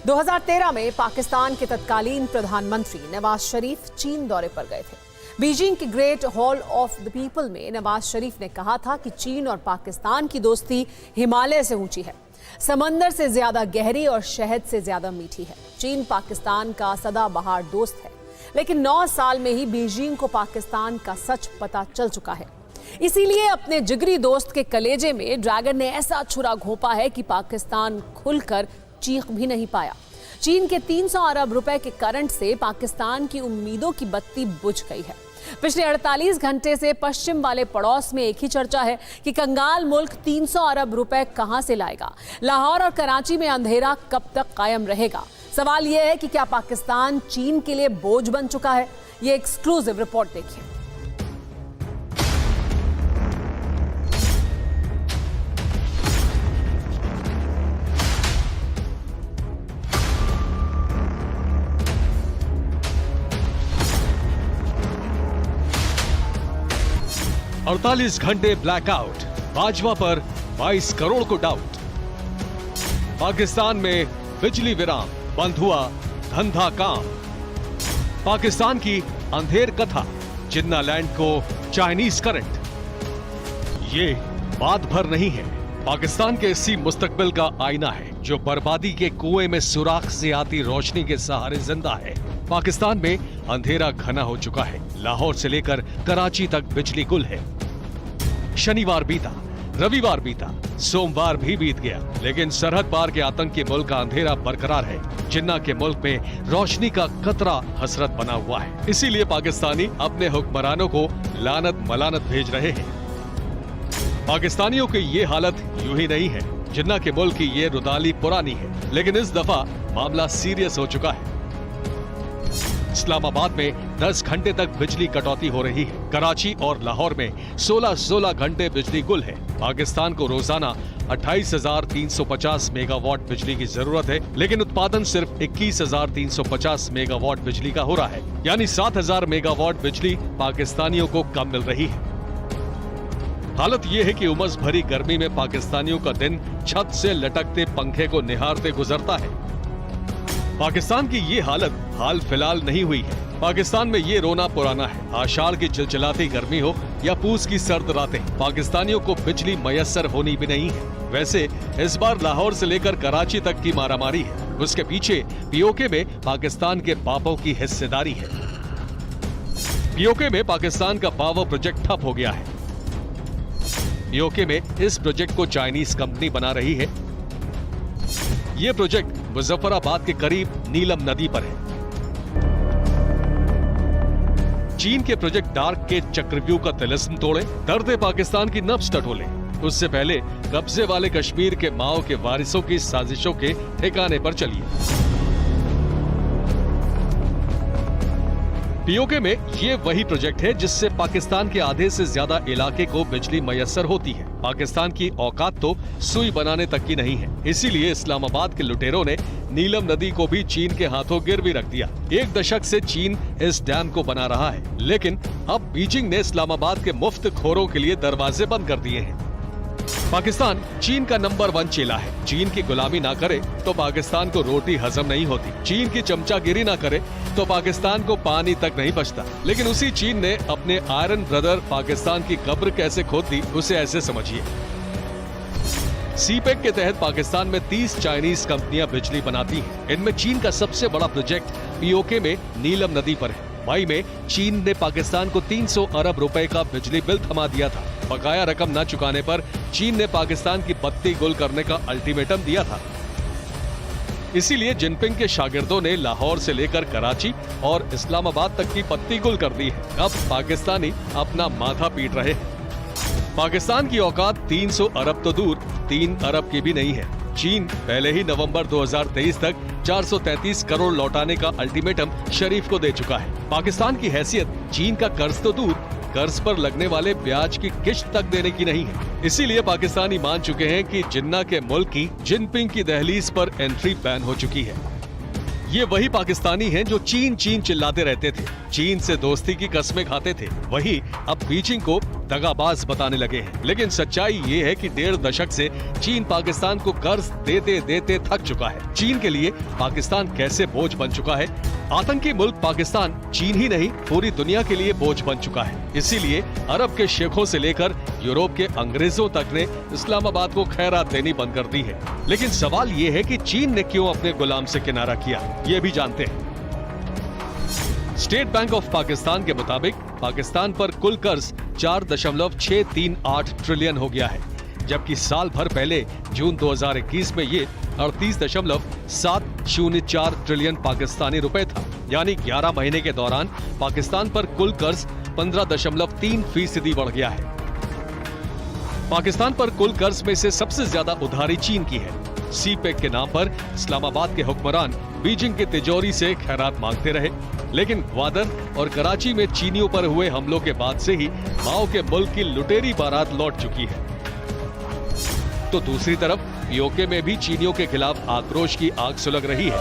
2013 में पाकिस्तान के तत्कालीन प्रधानमंत्री नवाज शरीफ चीन दौरे पर गए थे। बीजिंग के great hall of the people में नवाज शरीफ ने कहा था कि चीन और पाकिस्तान की दोस्ती हिमालय से ऊंची है, समंदर से ज्यादा गहरी और शहद से ज्यादा मीठी है। चीन पाकिस्तान का सदाबहार दोस्त है, लेकिन 9 साल में ही बीजिंग को पाकिस्तान का सच पता चल चुका है। इसीलिए अपने जिगरी दोस्त के कलेजे में ड्रैगन ने ऐसा छुरा घोंपा है कि पाकिस्तान खुलकर चीख भी नहीं पाया। चीन के 300 अरब रुपए के करंट से पाकिस्तान की उम्मीदों की बत्ती बुझ गई है। पिछले 48 घंटे से पश्चिम वाले पड़ोस में एक ही चर्चा है कि कंगाल मुल्क 300 अरब रुपए कहां से लाएगा। लाहौर और कराची में अंधेरा कब तक कायम रहेगा। सवाल यह है कि क्या पाकिस्तान चीन के लिए बोझ बन चुका है। यह एक्सक्लूसिव रिपोर्ट देखिए। अड़तालीस घंटे ब्लैकआउट, भाजपा पर 22 करोड़ को डाउट। पाकिस्तान में बिजली विराम, बंद हुआ धंधा काम। पाकिस्तान की अंधेर कथा, जिन्ना लैंड को चाइनीज करंट। ये बात भर नहीं है, पाकिस्तान के इसी मुस्तकबिल का आईना है जो बर्बादी के कुएं में सुराख से आती रोशनी के सहारे जिंदा है। पाकिस्तान में अंधेरा घना हो चुका है। लाहौर से लेकर कराची तक बिजली गुल है। शनिवार बीता, रविवार बीता, सोमवार भी बीत गया, लेकिन सरहद पार के आतंकी मुल्क का अंधेरा बरकरार है। जिन्ना के मुल्क में रोशनी का कतरा हसरत बना हुआ है। इसीलिए पाकिस्तानी अपने हुक्मरानों को लानत मलानत भेज रहे हैं। पाकिस्तानियों की ये हालत यूं ही नहीं है। जिन्ना के मुल्क की ये रुदाली पुरानी है, लेकिन इस दफा मामला सीरियस हो चुका है। इस्लामाबाद में 10 घंटे तक बिजली कटौती हो रही है। कराची और लाहौर में 16 घंटे बिजली गुल है। पाकिस्तान को रोजाना 28,350 मेगावाट बिजली की जरूरत है, लेकिन उत्पादन सिर्फ 21,350 मेगावाट बिजली का हो रहा है। यानी 7,000 मेगावाट बिजली पाकिस्तानियों को कम मिल रही है। हालत यह है कि उमस भरी गर्मी में पाकिस्तानियों का दिन छत से लटकते पंखे को निहारते गुजरता है। पाकिस्तान की ये हालत हाल फिलहाल नहीं हुई है। पाकिस्तान में ये रोना पुराना है। आषाढ़ की चिलचिलाती गर्मी हो या पूस की सर्द रातें, पाकिस्तानियों को बिजली मयस्सर होनी भी नहीं है। वैसे इस बार लाहौर से लेकर कराची तक की मारामारी है। उसके पीछे पीओके में पाकिस्तान के बापों की हिस्सेदारी है। पीओके में पाकिस्तान का पावर प्रोजेक्ट ठप हो गया है। पीओके में इस प्रोजेक्ट को चाइनीज कंपनी बना रही है। ये प्रोजेक्ट मुजफ्फराबाद के करीब नीलम नदी पर है। चीन के प्रोजेक्ट डार्क के चक्रव्यूह का तिलिस्म तोड़े, दर्द पाकिस्तान की नब्ज टटोले। उससे पहले कब्जे वाले कश्मीर के माओ के वारिसों की साजिशों के ठिकाने पर चलिए। पीओके में ये वही प्रोजेक्ट है जिससे पाकिस्तान के आधे से ज्यादा इलाके को बिजली मयस्सर होती है। पाकिस्तान की औकात तो सुई बनाने तक की नहीं है। इसीलिए इस्लामाबाद के लुटेरों ने नीलम नदी को भी चीन के हाथों गिरवी रख दिया। 1 दशक से चीन इस डैम को बना रहा है, लेकिन अब बीजिंग ने इस्लामाबाद के मुफ्त खोरों के लिए दरवाजे बंद कर दिए हैं। पाकिस्तान चीन का नंबर 1 चेला है। चीन की गुलामी ना करे तो पाकिस्तान को रोटी हजम नहीं होती। चीन की चमचागिरी ना करे तो पाकिस्तान को पानी तक नहीं बचता। लेकिन उसी चीन ने अपने आयरन ब्रदर पाकिस्तान की कब्र कैसे खोद दी, उसे ऐसे समझिए। सीपेक के तहत पाकिस्तान में 30 चाइनीज कंपनियां बिजली बनाती हैं। इनमें चीन का सबसे बड़ा प्रोजेक्ट पीओके में नीलम नदी पर है। मई में चीन ने पाकिस्तान को 300 अरब रुपए का बिजली बिल थमा दिया था। बकाया रकम न चुकाने पर चीन ने पाकिस्तान की बत्ती गुल करने का अल्टीमेटम दिया था। इसीलिए जिनपिंग के शागिर्दों ने लाहौर से लेकर कराची और इस्लामाबाद तक की बत्ती गुल कर दी है। अब पाकिस्तानी अपना माथा पीट रहे हैं। पाकिस्तान की औकात 300 अरब तो दूर 3 अरब की भी नहीं है। चीन पहले ही नवंबर 2023 तक 433 करोड़ लौटाने का अल्टीमेटम शरीफ को दे चुका है। पाकिस्तान की हैसियत चीन का कर्ज तो दूर, कर्ज पर लगने वाले ब्याज की किश्त तक देने की नहीं है। इसीलिए पाकिस्तानी मान चुके हैं कि जिन्ना के मुल्क की जिनपिंग की दहलीज पर एंट्री बैन हो चुकी है। ये वही पाकिस्तानी हैं जो चीन चीन चिल्लाते रहते थे। चीन से दोस्ती की कस्में खाते थे, वही अब बीजिंग को दगाबाज बताने लगे हैं। लेकिन सच्चाई ये है कि 1.5 दशक से चीन पाकिस्तान को कर्ज देते देते थक चुका है। चीन के लिए पाकिस्तान कैसे बोझ बन चुका है। आतंकी मुल्क पाकिस्तान चीन ही नहीं पूरी दुनिया के लिए बोझ बन चुका है। इसीलिए अरब के शेखों से लेकर यूरोप के अंग्रेजों तक ने इस्लामाबाद को खैरात देनी बंद कर दी है। लेकिन सवाल ये है कि चीन ने क्यों अपने गुलाम से किनारा किया, ये भी जानते हैं। स्टेट बैंक ऑफ पाकिस्तान के मुताबिक पाकिस्तान पर कुल कर्ज 4.638 ट्रिलियन हो गया है, जबकि साल भर पहले जून 2021 में ये 38.704 ट्रिलियन पाकिस्तानी रुपए था। यानी 11 महीने के दौरान पाकिस्तान पर कुल कर्ज 15.3% बढ़ गया है। पाकिस्तान पर कुल कर्ज में से सबसे ज्यादा उधारी चीन की है। सीपेक के नाम पर इस्लामाबाद के हुक्मरान बीजिंग की तिजोरी से खैरात मांगते रहे, लेकिन ग्वादर और कराची में चीनियों पर हुए हमलों के बाद से ही माओ के मुल्क की लुटेरी बारात लौट चुकी है। तो दूसरी तरफ पीओके में भी चीनियों के खिलाफ आक्रोश की आग सुलग रही है।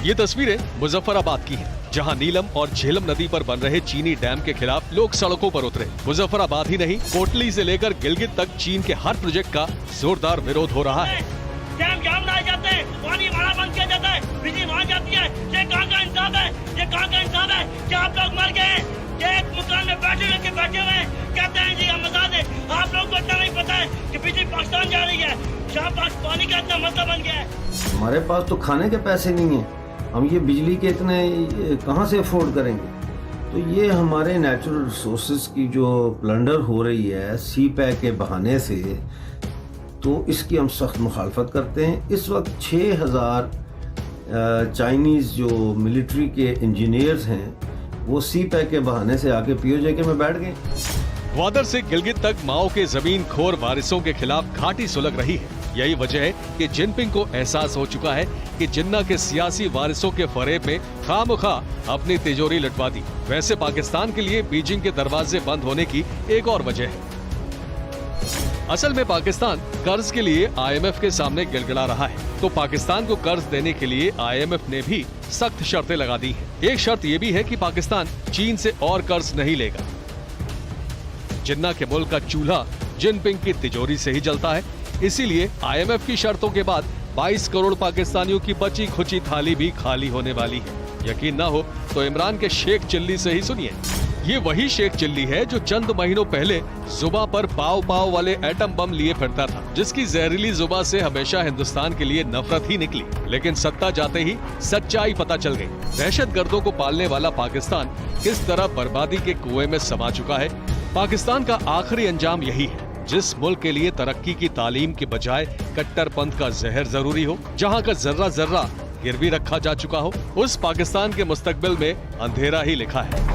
ये तस्वीरें मुजफ्फराबाद की हैं, जहां नीलम और झेलम नदी पर बन रहे चीनी डैम के खिलाफ लोग सड़कों पर उतरे। मुजफ्फराबाद ही नहीं, कोटली से लेकर गिलगित तक चीन के हर प्रोजेक्ट का जोरदार विरोध हो रहा है। डैम जाम ना जाते हैं, पानी हमारा बंद किया जाता है, बिजली वहाँ जाती है। ये कहाँ का इंसाफ है? ये कहाँ का इंसाफ है? क्या आप लोग मर गए? ये एक मकान में बैठे हुए कहते हैं जी हम आजाद हैं। आप लोग को इतना नहीं पता है कि बिजली पाकिस्तान जा रही है। यहाँ पास पानी का इतना मसला बन गया है। हमारे पास तो खाने के पैसे नहीं है, हम ये बिजली के इतने कहाँ से अफोर्ड करेंगे। तो ये हमारे नेचुरल रिसोर्सेज की जो प्लंडर हो रही है सी पैक के बहाने से, तो इसकी हम सख्त मुखालफत करते हैं। इस वक्त 6000 चाइनीज़ जो मिलिट्री के इंजीनियर्स हैं वो सी पैक के बहाने से आके पीओजे में बैठ गए। ग्वादर से गिलगित तक माओ के जमीन खोर वारिसों के खिलाफ घाटी सुलग रही है। यही वजह है कि जिनपिंग को एहसास हो चुका है कि जिन्ना के सियासी वारिसों के फरेब में खामखा अपनी तिजोरी लुटवा दी। वैसे पाकिस्तान के लिए बीजिंग के दरवाजे बंद होने की एक और वजह है। असल में पाकिस्तान कर्ज के लिए आईएमएफ के सामने गिड़गिड़ा रहा है, तो पाकिस्तान को कर्ज देने के लिए आईएमएफ ने भी सख्त शर्तें लगा दी हैं। एक शर्त ये भी है कि पाकिस्तान चीन से और कर्ज नहीं लेगा। जिन्ना के मुल्क का चूल्हा जिनपिंग की तिजोरी से ही जलता है, इसीलिए आईएमएफ की शर्तों के बाद 22 करोड़ पाकिस्तानियों की बची खुची थाली भी खाली होने वाली है। यकीन ना हो तो इमरान के शेख चिल्ली से ही सुनिए। ये वही शेख चिल्ली है जो चंद महीनों पहले जुबा पर पाव पाव वाले एटम बम लिए फिरता था, जिसकी जहरीली जुबा से हमेशा हिंदुस्तान के लिए नफरत ही निकली। लेकिन सत्ता जाते ही सच्चाई पता चल गई। दहशतगर्दों को पालने वाला पाकिस्तान किस तरह बर्बादी के कुएं में समा चुका है। पाकिस्तान का आखिरी अंजाम यही है, जिस मुल्क के लिए तरक्की की तालीम के बजाय कट्टरपंथ का जहर जरूरी हो, जहाँ का जर्रा जर्रा गिरवी रखा जा चुका हो, उस पाकिस्तान के मुस्तकबिल में अंधेरा ही लिखा है।